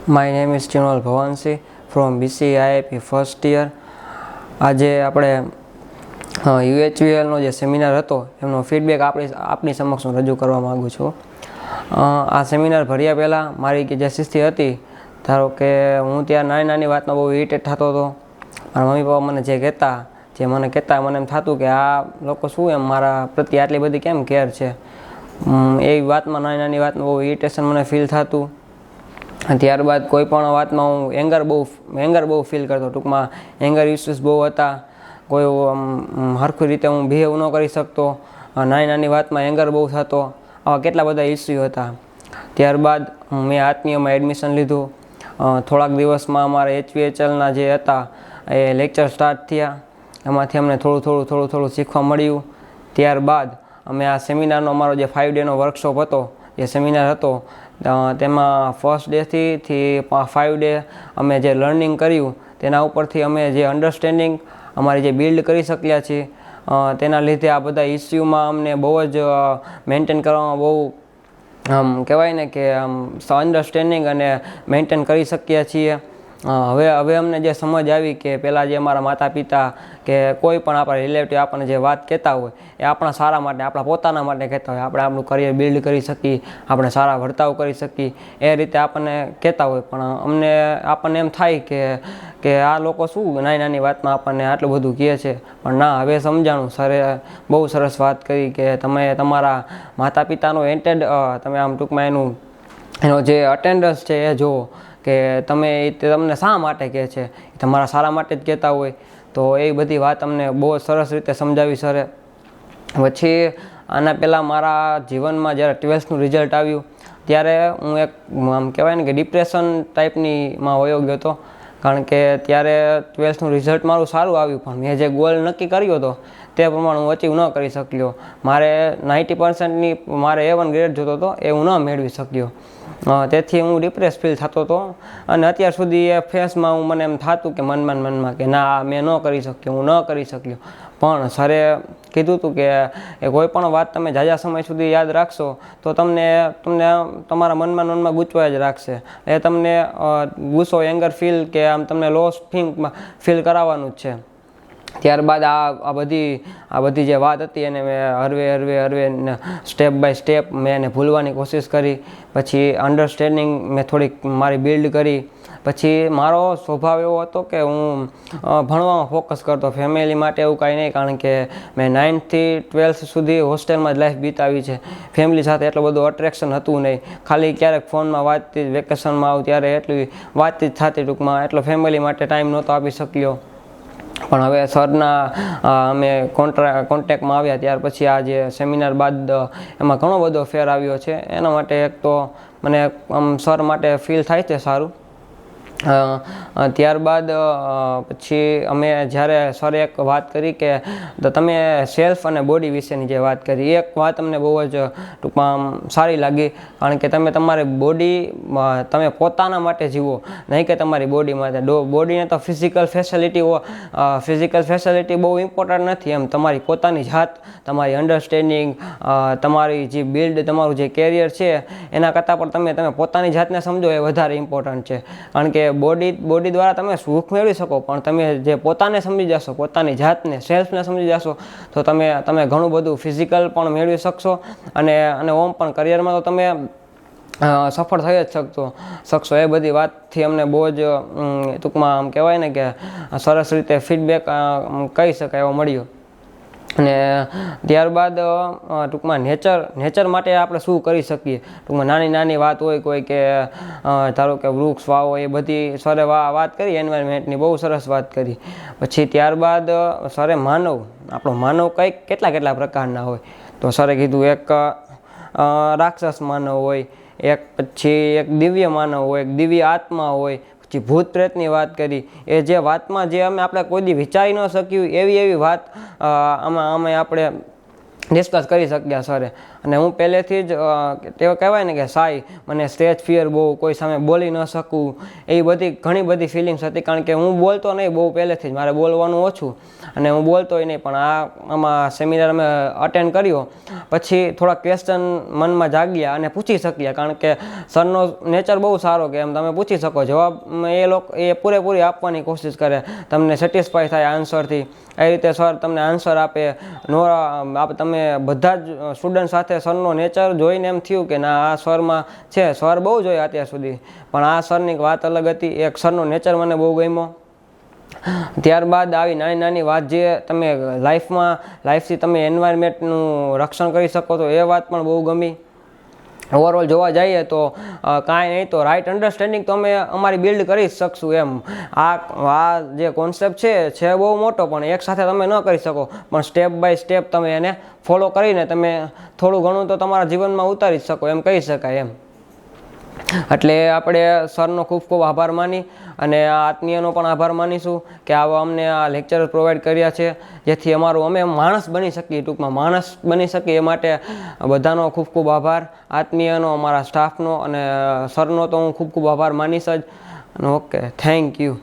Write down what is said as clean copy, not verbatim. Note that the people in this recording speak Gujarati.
My name is Chinol Bhavansi from BCE IIP first year. આજે આપણે UHVLનો જે સેમિનાર હતો એમનો ફીડબેક આપની સમક્ષ હું રજૂ કરવા માગું છું. આ સેમિનાર ભર્યા પહેલાં મારી જે સ્થિતિ હતી, ધારો કે હું ત્યાં નાની વાતમાં બહુ ઇરિટેટ થતો હતો. મારા મમ્મી પપ્પા મને જે મને કહેતા મને એમ થતું કે આ લોકો શું એમ મારા પ્રત્યે આટલી બધી કેમ કેર છે. એ વાતમાં નાની વાતમાં બહુ ઇરિટેશન મને ફીલ થતું. ત્યારબાદ કોઈ પણ વાતમાં હું એંગર બહુ ફીલ કરતો. ટૂંકમાં એંગર ઇસ્યુઝ બહુ હતા. કોઈ સરખી રીતે હું બિહેવ ન કરી શકતો. નાની વાતમાં એંગર બહુ થતો. આવા કેટલા બધા ઇસ્યુ હતા. ત્યારબાદ મેં આત્મીયમાં એડમિશન લીધું. થોડાક દિવસમાં અમારા HVHLના જે હતા એ લેક્ચર સ્ટાર્ટ થયા. એમાંથી અમને થોડું શીખવા મળ્યું. ત્યારબાદ અમે આ સેમિનારનો અમારો જે 5 ડેનો વર્કશોપ હતો, જે સેમિનાર હતો, તેમાં ફર્સ્ટ ડેથી 5 ડે અમે જે લર્નિંગ કર્યું તેના ઉપરથી અમે જે અન્ડરસ્ટેન્ડિંગ અમારી જે બિલ્ડ કરી શક્યા છીએ, તેના લીધે આ બધા ઇસ્યુમાં અમને બહુ જ મેન્ટેન કરવામાં બહુ કહેવાય ને કે અન્ડરસ્ટેન્ડિંગ અને મેન્ટેન કરી શકીએ છીએ. હવે અમને જે સમજ આવી કે પહેલાં જે અમારા માતા પિતા કે કોઈ પણ આપણા રિલેટિવ આપણને જે વાત કહેતા હોય એ આપણા સારા માટે, આપણા પોતાના માટે કહેતા હોય. આપણે આપણું કરિયર બિલ્ડ કરી શકીએ, આપણે સારા વર્તાવ કરી શકીએ, એ રીતે આપણને કહેતા હોય. પણ આપણને એમ થાય કે આ લોકો શું નાની વાતમાં આપણને આટલું બધું કહે છે. પણ ના, હવે સમજાણું. સરે બહુ સરસ વાત કરી કે તમે તમારા માતા પિતાનો તમે આમ ટૂંકમાં એનો જે અટેન્ડન્સ છે એ જુઓ કે તમને શા માટે કહે છે. તમારા સારા માટે જ કહેતા હોય. તો એ બધી વાત અમને બહુ સરસ રીતે સમજાવી સરે. પછી આના પહેલાં મારા જીવનમાં જ્યારે 12થનું રિઝલ્ટ આવ્યું ત્યારે હું એક આમ કહેવાય ને કે ડિપ્રેશન ટાઈપમાં વયો ગયો હતો. કારણ કે ત્યારે 12થનું રિઝલ્ટ મારું સારું આવ્યું, પણ મેં જે ગોલ નક્કી કર્યો હતો તે પ્રમાણે હું અચીવ ન કરી શક્યો. મારે 90%ની મારે A1 ગ્રેડ જોતો હતો, એ હું ન મેળવી શક્યો. તેથી હું ડિપ્રેસ ફીલ થતો હતો. અને અત્યાર સુધી એ ફેસમાં મને એમ થતું કે મનમાં કે ના, મેં ન કરી શક્યો. પણ સરે કીધું હતું કે કોઈ પણ વાત તમે ઝાઝા સમય સુધી યાદ રાખશો તો તમને તમારા મનમાં ગૂંચવાય જ રાખશે. એ તમને ગુસ્સો, એંગર ફીલ કે આમ તમને લોસ ફીલ કરાવવાનું જ છે. ત્યારબાદ આ બધી જે વાત હતી એને મેં હરવે સ્ટેપ બાય સ્ટેપ મેં એને ભૂલવાની કોશિશ કરી. પછી અન્ડરસ્ટેન્ડિંગ મેં થોડીક મારી બિલ્ડ કરી. પછી મારો સ્વભાવ એવો હતો કે હું ભણવામાં ફોકસ કરતો, ફેમિલી માટે એવું કાંઈ નહીં. કારણ કે મેં 9th થી 12th સુધી હોસ્ટેલમાં જ લાઈફ બીતાવી છે. ફેમિલી સાથે એટલું બધું અટ્રેક્શન હતું નહીં. ખાલી ક્યારેક ફોનમાં વાતચીત, વેકેશનમાં આવું ત્યારે એટલી વાતચીત થતી. ટૂંકમાં એટલો ફેમિલી માટે ટાઈમ નહોતો આપી શક્યો. પણ હવે સરના અમે કોન્ટેક્ટમાં આવ્યા ત્યાર પછી આ જે સેમિનાર બાદ એમાં ઘણો બધો ફેર આવ્યો છે. એના માટે એક તો મને સર માટે ફીલ થાય છે સારું. ત્યારબાદ પછી અમે જ્યારે સરે એક વાત કરી કે તમે સેલ્ફ અને બોડી વિશેની જે વાત કરી, એક વાત અમને બહુ જ ટૂંકમાં સારી લાગી. કારણ કે તમારી બોડી તમે પોતાના માટે જીવો, નહીં કે તમારી બોડી માટે. બોડીને તો ફિઝિકલ ફેસિલિટી બહુ ઇમ્પોર્ટન્ટ નથી. એમ તમારી પોતાની જાત, તમારી અન્ડરસ્ટેન્ડિંગ, તમારી જે બિલ્ડ, તમારું જે કેરિયર છે એના કરતાં પણ તમે પોતાની જાતને સમજો એ વધારે ઇમ્પોર્ટન્ટ છે. કારણ કે બોડી દ્વારા તમે સુખ મેળવી શકો, પણ તમે જે પોતાને સમજી જશો, પોતાની જાતને, સેલ્ફને સમજી જશો, તો તમે ઘણું બધું ફિઝિકલ પણ મેળવી શકશો. અને ઓમ પણ કરિયરમાં તો તમે સફળ થઈ જ શકશો. એ બધી વાતથી અમને બહુ જ ટૂંકમાં આમ કહેવાય ને કે સરસ રીતે ફીડબેક કહી શકાય એવો મળ્યો. અને ત્યારબાદ ટૂંકમાં નેચર માટે આપણે શું કરી શકીએ. ટૂંકમાં નાની વાત હોય કોઈ કે ધારો કે વૃક્ષ વાવો, એ બધી સરે વાત કરી. એન્વાયરમેન્ટની બહુ સરસ વાત કરી. પછી ત્યારબાદ સરે આપણો માનવ કેટલા પ્રકારના હોય. તો સરે કીધું એક રાક્ષસ માનવ હોય, પછી એક દિવ્ય માનવ હોય, એક દિવ્ય આત્મા હોય. પછી ભૂત પ્રેતની વાત કરી. એ જે વાતમાં જે આપણે કોઈ દી વિચારી ન શક્યું એવી વાત આમાં આપણે ડિસ્કસ કરી શક્યા સરે. અને હું પહેલેથી જ તેઓ કહેવાય ને કે મને સ્ટેજ ફિયર બહુ, કોઈ સામે બોલી ન શકું, એવી ઘણી બધી ફિલિંગ્સ હતી. કારણ કે હું બોલતો નહીં બહુ પહેલેથી જ, મારે બોલવાનું ઓછું. અને હું બોલતોય નહીં, પણ આમાં સેમિનાર અમે અટેન્ડ કર્યો પછી થોડા ક્વેશ્ચન મનમાં જાગ્યા અને પૂછી શક્યા, કારણ કે સરનો નેચર બહુ સારો કે એમ તમે પૂછી શકો, જવાબ એ પૂરેપૂરી આપવાની કોશિશ કરે, તમને સેટિસ્ફાય થાય આન્સરથી. એ રીતે સર તમને આન્સર આપે. તમે બધા જ સ્ટુડન્ટ સાથે સરનો નેચર જોઈને એમ થયું કે ના આ સરમાં છે. સર બહુ જોયા અત્યાર સુધી, પણ આ સરની વાત અલગ હતી. એક સરનો નેચર મને બહુ ગમ્યો. ત્યારબાદ આવી નાની નાની વાત જે તમે લાઈફથી તમે એન્વાયરમેન્ટનું રક્ષણ કરી શકો તો એ વાત પણ બહુ ગમી. ઓવરઓલ જોવા જઈએ તો કાંઈ નહીં તો રાઇટ અન્ડરસ્ટેન્ડિંગ તો અમે અમારી બિલ્ડ કરી જ શકશું એમ. આ જે કોન્સેપ્ટ છે બહુ મોટો, પણ એકસાથે તમે ન કરી શકો, પણ સ્ટેપ બાય સ્ટેપ તમે એને ફોલો કરીને તમે થોડું ઘણું તો તમારા જીવનમાં ઉતારી જ શકો એમ કહી શકાય એમ. એટલે આપણે સરનો ખૂબ ખૂબ આભાર માની અને આ આત્મીયનો પણ આભાર માનીશું કે આવા અમને આ લેક્ચર પ્રોવાઈડ કર્યા છે, જેથી અમે માણસ બની શકીએ, ટૂંકમાં માણસ બની શકીએ. એ માટે બધાનો ખૂબ ખૂબ આભાર, આત્મીયનો, અમારા સ્ટાફનો અને સરનો તો હું ખૂબ ખૂબ આભાર માનીશ જ. Okay, thank you.